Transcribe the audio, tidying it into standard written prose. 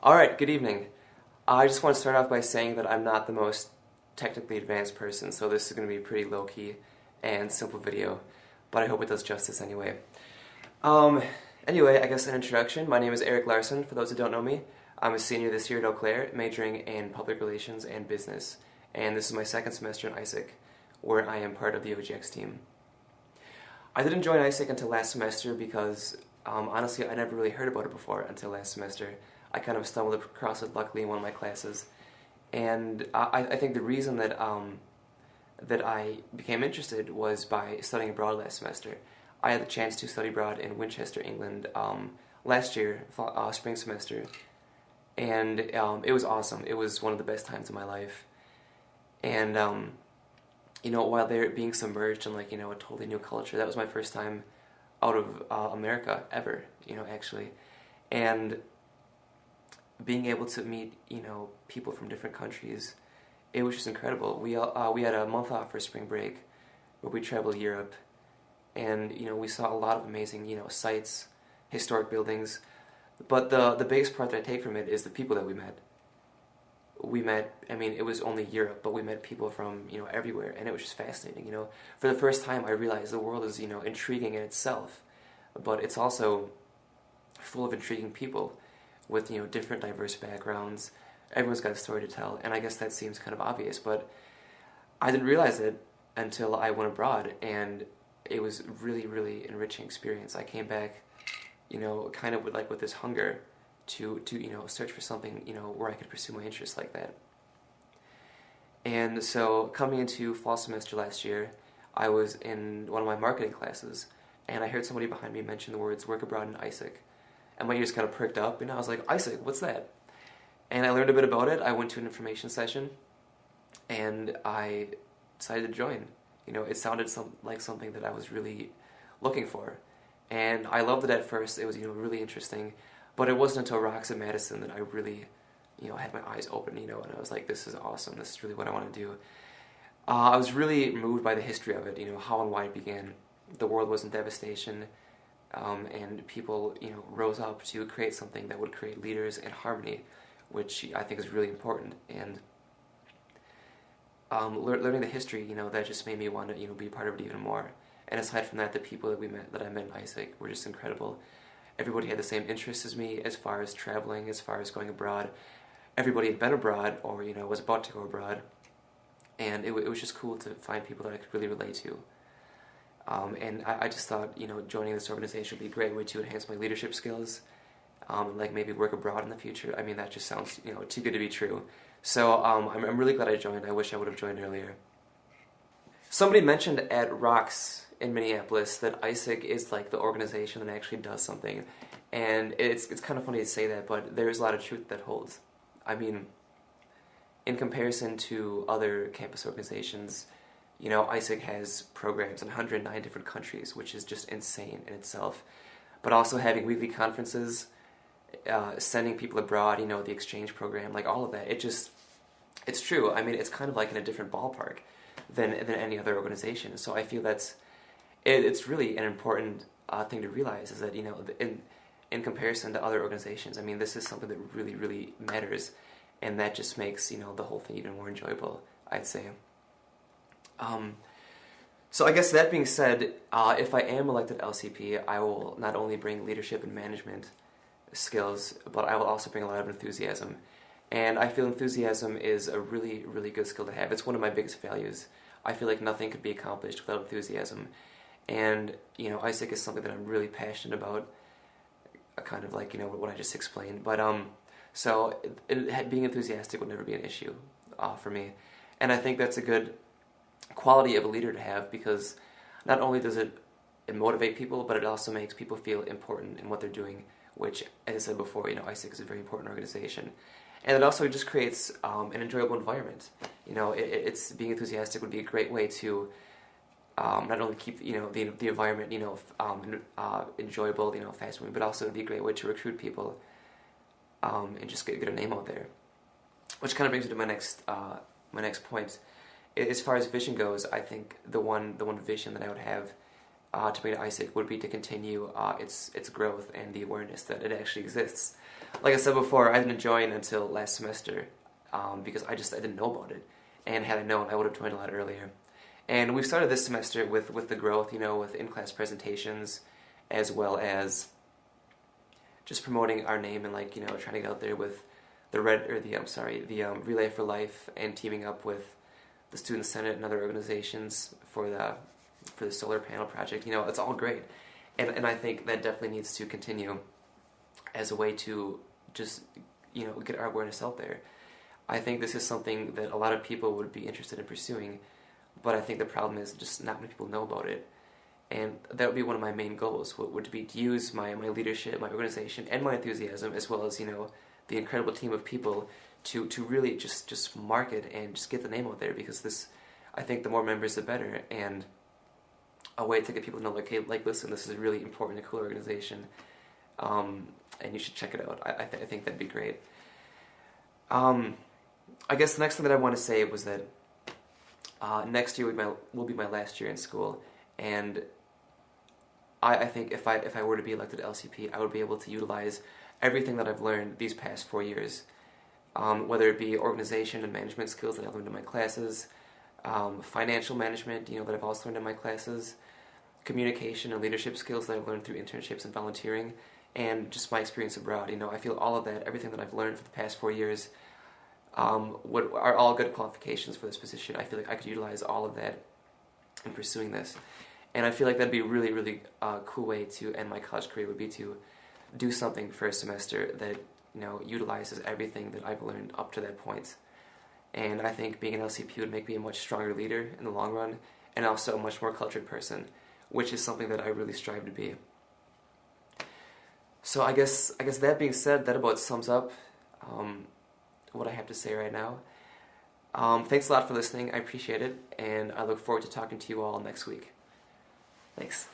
Alright, good evening. I just want to start off by saying that I'm not the most technically advanced person, so this is going to be a pretty low-key and simple video, but I hope it does justice anyway. Um, anyway, I guess an introduction. My name is Eric Larson, for those who don't know me. I'm a senior this year at Eau Claire, majoring in public relations and business, and this is my second semester in ISAC, where I am part of the OGX team. I didn't join ISAC until last semester because, honestly, I never really heard about it before until last semester. I kind of stumbled across it luckily in one of my classes, and I think the reason that that I became interested was by studying abroad last semester. I had the chance to study abroad in Winchester, England, last year, spring semester, and it was awesome. It was one of the best times of my life, and you know, while they're being submerged in, like, you know, a totally new culture, that was my first time out of America ever, you know, actually, and being able to meet, you know, people from different countries, it was just incredible. We had a month off for spring break, where we traveled Europe, and you know, we saw a lot of amazing, you know, sights, historic buildings. But the biggest part that I take from it is the people that we met. I mean, it was only Europe, but we met people from, you know, everywhere, and it was just fascinating. You know, for the first time, I realized the world is, you know, intriguing in itself, but it's also full of intriguing people with, you know, different diverse backgrounds. Everyone's got a story to tell, and I guess that seems kind of obvious, but I didn't realize it until I went abroad, and it was really, really enriching experience. I came back, you know, kind of with this hunger to you know, search for something, you know, where I could pursue my interests like that. And so coming into fall semester last year, I was in one of my marketing classes, and I heard somebody behind me mention the words work abroad in ISAC. And my ears kind of pricked up, and I was like, ISAC, what's that? And I learned a bit about it. I went to an information session, and I decided to join. You know, it sounded like something that I was really looking for. And I loved it at first. It was, you know, really interesting. But it wasn't until Rocks at Madison that I really, you know, had my eyes open, you know, and I was like, this is awesome. This is really what I want to do. I was really moved by the history of it, you know, how and why it began. The world was in devastation. And people, you know, rose up to create something that would create leaders and harmony, which I think is really important. And learning the history, you know, that just made me want to, you know, be part of it even more. And aside from that, the people that I met in ISAC were just incredible. Everybody had the same interests as me as far as traveling, as far as going abroad. Everybody had been abroad, or, you know, was about to go abroad, and it was just cool to find people that I could really relate to. And I just thought, you know, joining this organization would be a great way to enhance my leadership skills, like maybe work abroad in the future. I mean, that just sounds, you know, too good to be true. So I'm really glad I joined. I wish I would have joined earlier. Somebody mentioned at Rocks in Minneapolis that ISAC is like the organization that actually does something, and it's kind of funny to say that, but there's a lot of truth that holds. I mean, in comparison to other campus organizations, you know, ISAC has programs in 109 different countries, which is just insane in itself. But also having weekly conferences, sending people abroad, you know, the exchange program, like all of that, it's true. I mean, it's kind of like in a different ballpark than any other organization. So I feel it's really an important thing to realize, is that, you know, in comparison to other organizations, I mean, this is something that really, really matters, and that just makes, you know, the whole thing even more enjoyable, I'd say. So I guess that being said, if I am elected LCP, I will not only bring leadership and management skills, but I will also bring a lot of enthusiasm. And I feel enthusiasm is a really, really good skill to have. It's one of my biggest values. I feel like nothing could be accomplished without enthusiasm. And, you know, ISAC is something that I'm really passionate about, kind of like, you know, what I just explained. But, so being enthusiastic would never be an issue for me. And I think that's a good quality of a leader to have, because not only does it motivate people, but it also makes people feel important in what they're doing, which, as I said before, you know, ISAC is a very important organization. And it also just creates an enjoyable environment. You know, it's being enthusiastic would be a great way to not only keep, you know, the environment, you know, enjoyable, you know, fast moving, but also it'd be a great way to recruit people and just get a name out there. Which kind of brings me to my next point. As far as vision goes, I think the one vision that I would have to bring to ISIC would be to continue its growth and the awareness that it actually exists. Like I said before, I didn't join until last semester because I didn't know about it, and had I known, I would have joined a lot earlier. And we've started this semester with the growth, with in-class presentations, as well as just promoting our name and trying to get out there with the Relay for Life, and teaming up with the Student Senate and other organizations for the solar panel project. It's all great, and I think that definitely needs to continue as a way to just get our awareness out there. I think this is something that a lot of people would be interested in pursuing, but I think the problem is just not many people know about it. And that would be one of my main goals, would be to use my leadership, my organization, and my enthusiasm, as well as the incredible team of people to really just market and just get the name out there, because I think the more members the better, and a way to get people to know, listen, this is a really important and cool organization, and you should check it out. I think that'd be great. I guess the next thing that I want to say was that next year will be my last year in school, and I think if I were to be elected to LCP, I would be able to utilize everything that I've learned these past 4 years, whether it be organization and management skills that I've learned in my classes, financial management, that I've also learned in my classes, communication and leadership skills that I've learned through internships and volunteering, and just my experience abroad. I feel all of that, everything that I've learned for the past 4 years, are all good qualifications for this position. I feel like I could utilize all of that in pursuing this. And I feel like that'd be a really, really cool way to end my college career, would be to do something for a semester that utilizes everything that I've learned up to that point. And I think being an LCP would make me a much stronger leader in the long run, and also a much more cultured person, which is something that I really strive to be. So I guess that being said, that about sums up what I have to say right now. Thanks a lot for listening. I appreciate it, and I look forward to talking to you all next week. Thanks.